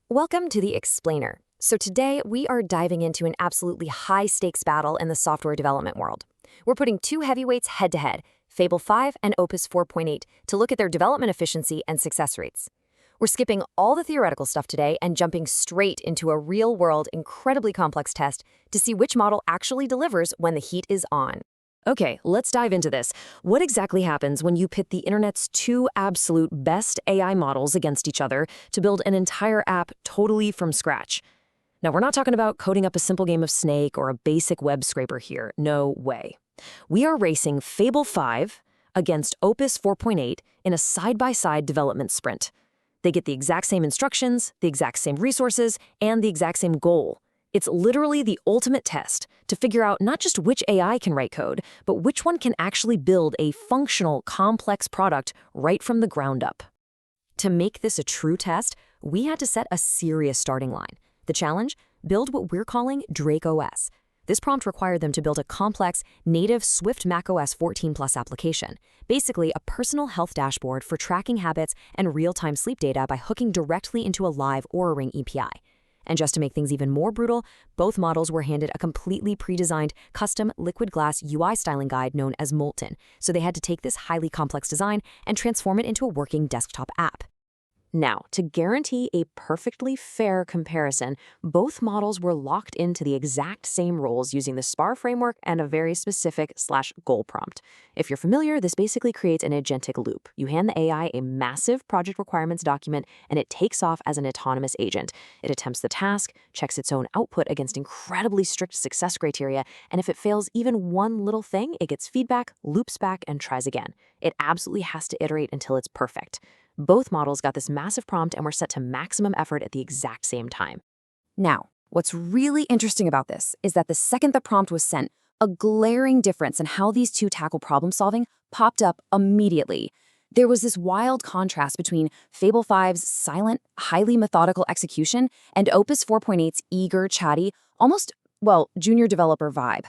Welcome to the Explainer. So today we are diving into an absolutely high-stakes battle in the software development world. We're putting two heavyweights head-to-head, Fable 5 and Opus 4.8, to look at their development efficiency and success rates. We're skipping all the theoretical stuff today and jumping straight into a real-world, incredibly complex test to see which model actually delivers when the heat is on. Okay, let's dive into this. What exactly happens when you pit the internet's two absolute best AI models against each other to build an entire app totally from scratch? Now, we're not talking about coding up a simple game of Snake or a basic web scraper here. No way. We are racing Fable 5 against Opus 4.8 in a side-by-side development sprint. They get the exact same instructions, the exact same resources, and the exact same goal. It's literally the ultimate test to figure out not just which AI can write code, but which one can actually build a functional, complex product right from the ground up. To make this a true test, we had to set a serious starting line. The challenge? Build what we're calling Drake OS. This prompt required them to build a complex, native Swift macOS 14 Plus application, basically a personal health dashboard for tracking habits and real-time sleep data by hooking directly into a live Aura Ring API. And just to make things even more brutal, both models were handed a completely pre-designed, custom liquid glass UI styling guide known as Molten, so they had to take this highly complex design and transform it into a working desktop app. Now, to guarantee a perfectly fair comparison, both models were locked into the exact same roles using the SPAR framework and a very specific /goal prompt. If you're familiar, this basically creates an agentic loop. You hand the AI a massive project requirements document, and it takes off as an autonomous agent. It attempts the task, checks its own output against incredibly strict success criteria, and if it fails even one little thing, it gets feedback, loops back, and tries again. It absolutely has to iterate until it's perfect. Both models got this massive prompt and were set to maximum effort at the exact same time. Now, what's really interesting about this is that the second the prompt was sent, a glaring difference in how these two tackle problem solving popped up immediately. There was this wild contrast between Fable 5's silent, highly methodical execution and Opus 4.8's eager, chatty, almost, junior developer vibe.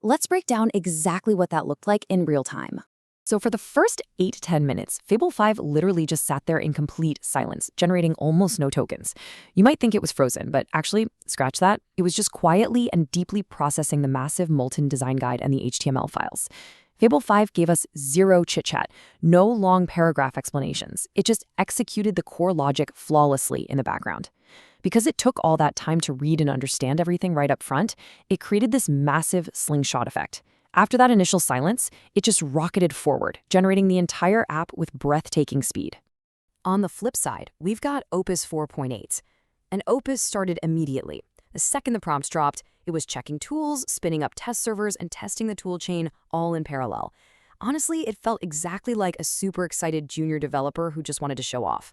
Let's break down exactly what that looked like in real time. So for the first 8 to 10 minutes, Fable 5 literally just sat there in complete silence, generating almost no tokens. You might think it was frozen, but actually, scratch that. It was just quietly and deeply processing the massive Molten design guide and the HTML files. Fable 5 gave us zero chit-chat, no long paragraph explanations. It just executed the core logic flawlessly in the background. Because it took all that time to read and understand everything right up front, it created this massive slingshot effect. After that initial silence, it just rocketed forward, generating the entire app with breathtaking speed. On the flip side, we've got Opus 4.8. And Opus started immediately. The second the prompts dropped, it was checking tools, spinning up test servers, and testing the toolchain all in parallel. Honestly, it felt exactly like a super excited junior developer who just wanted to show off.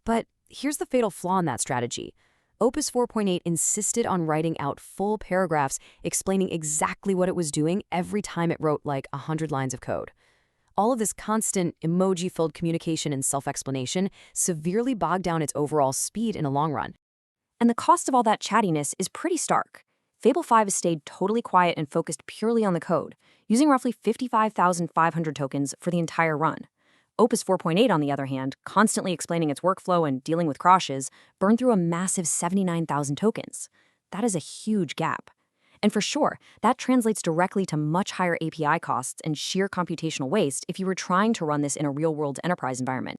But here's the fatal flaw in that strategy. Opus 4.8 insisted on writing out full paragraphs explaining exactly what it was doing every time it wrote like 100 lines of code. All of this constant emoji-filled communication and self-explanation severely bogged down its overall speed in the long run. And the cost of all that chattiness is pretty stark. Fable 5 has stayed totally quiet and focused purely on the code, using roughly 55,500 tokens for the entire run. Opus 4.8, on the other hand, constantly explaining its workflow and dealing with crashes, burned through a massive 79,000 tokens. That is a huge gap. And for sure, that translates directly to much higher API costs and sheer computational waste if you were trying to run this in a real-world enterprise environment.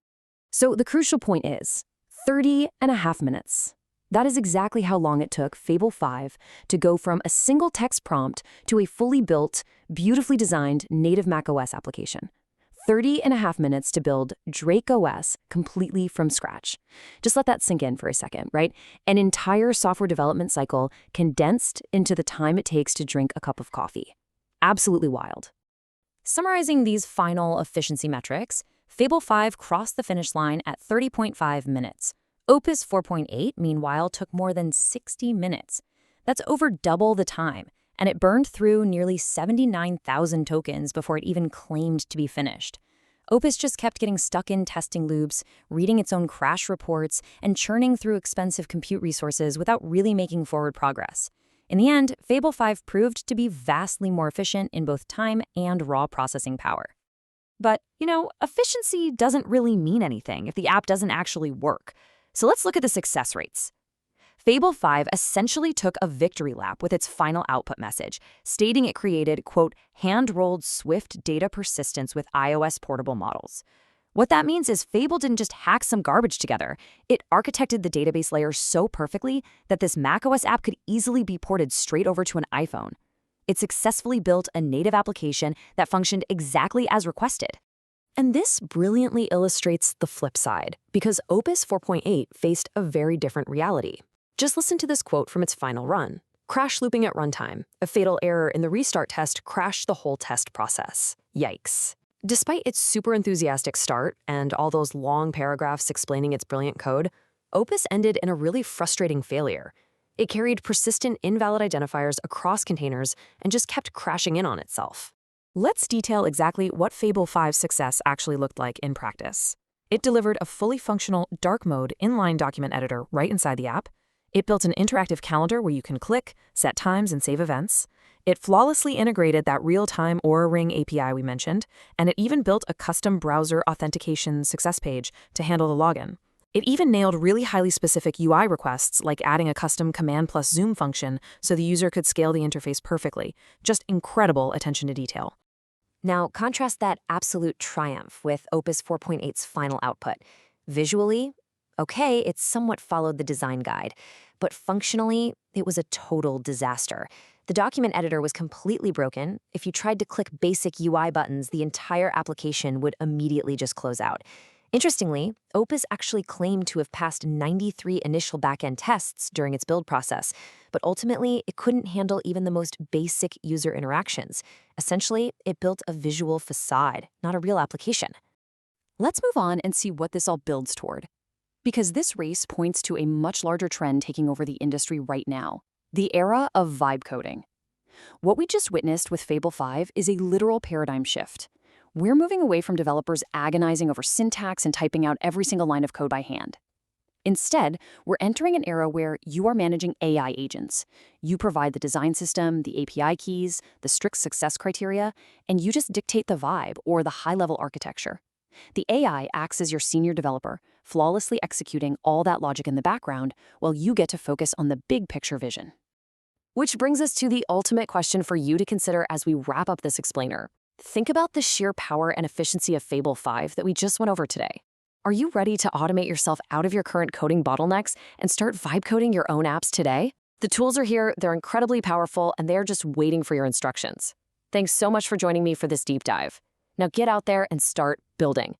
So the crucial point is 30.5 minutes. That is exactly how long it took Fable 5 to go from a single text prompt to a fully built, beautifully designed native macOS application. 30.5 minutes to build Drake OS completely from scratch. Just let that sink in for a second, right? An entire software development cycle condensed into the time it takes to drink a cup of coffee. Absolutely wild. Summarizing these final efficiency metrics, Fable 5 crossed the finish line at 30.5 minutes. Opus 4.8, meanwhile, took more than 60 minutes. That's over double the time, and it burned through nearly 79,000 tokens before it even claimed to be finished. Opus just kept getting stuck in testing loops, reading its own crash reports, and churning through expensive compute resources without really making forward progress. In the end, Fable 5 proved to be vastly more efficient in both time and raw processing power. But, efficiency doesn't really mean anything if the app doesn't actually work. So let's look at the success rates. Fable 5 essentially took a victory lap with its final output message, stating it created, quote, hand-rolled swift data persistence with iOS portable models. What that means is Fable didn't just hack some garbage together. It architected the database layer so perfectly that this macOS app could easily be ported straight over to an iPhone. It successfully built a native application that functioned exactly as requested. And this brilliantly illustrates the flip side, because Opus 4.8 faced a very different reality. Just listen to this quote from its final run. Crash looping at runtime. A fatal error in the restart test crashed the whole test process. Yikes. Despite its super enthusiastic start and all those long paragraphs explaining its brilliant code, Opus ended in a really frustrating failure. It carried persistent invalid identifiers across containers and just kept crashing in on itself. Let's detail exactly what Fable 5's success actually looked like in practice. It delivered a fully functional dark mode inline document editor right inside the app. It built an interactive calendar where you can click, set times, and save events. It flawlessly integrated that real-time Aura Ring API we mentioned, and it even built a custom browser authentication success page to handle the login. It even nailed really highly specific UI requests, like adding a custom command plus zoom function so the user could scale the interface perfectly. Just incredible attention to detail. Now, contrast that absolute triumph with Opus 4.8's final output. Visually, okay, it somewhat followed the design guide, but functionally, it was a total disaster. The document editor was completely broken. If you tried to click basic UI buttons, the entire application would immediately just close out. Interestingly, Opus actually claimed to have passed 93 initial backend tests during its build process, but ultimately, it couldn't handle even the most basic user interactions. Essentially, it built a visual facade, not a real application. Let's move on and see what this all builds toward. Because this race points to a much larger trend taking over the industry right now, the era of vibe coding. What we just witnessed with Fable 5 is a literal paradigm shift. We're moving away from developers agonizing over syntax and typing out every single line of code by hand. Instead, we're entering an era where you are managing AI agents. You provide the design system, the API keys, the strict success criteria, and you just dictate the vibe or the high-level architecture. The AI acts as your senior developer, flawlessly executing all that logic in the background while you get to focus on the big picture vision. Which brings us to the ultimate question for you to consider as we wrap up this explainer. Think about the sheer power and efficiency of Fable 5 that we just went over today. Are you ready to automate yourself out of your current coding bottlenecks and start vibe coding your own apps today? The tools are here, they're incredibly powerful, and they're just waiting for your instructions. Thanks so much for joining me for this deep dive. Now get out there and start building.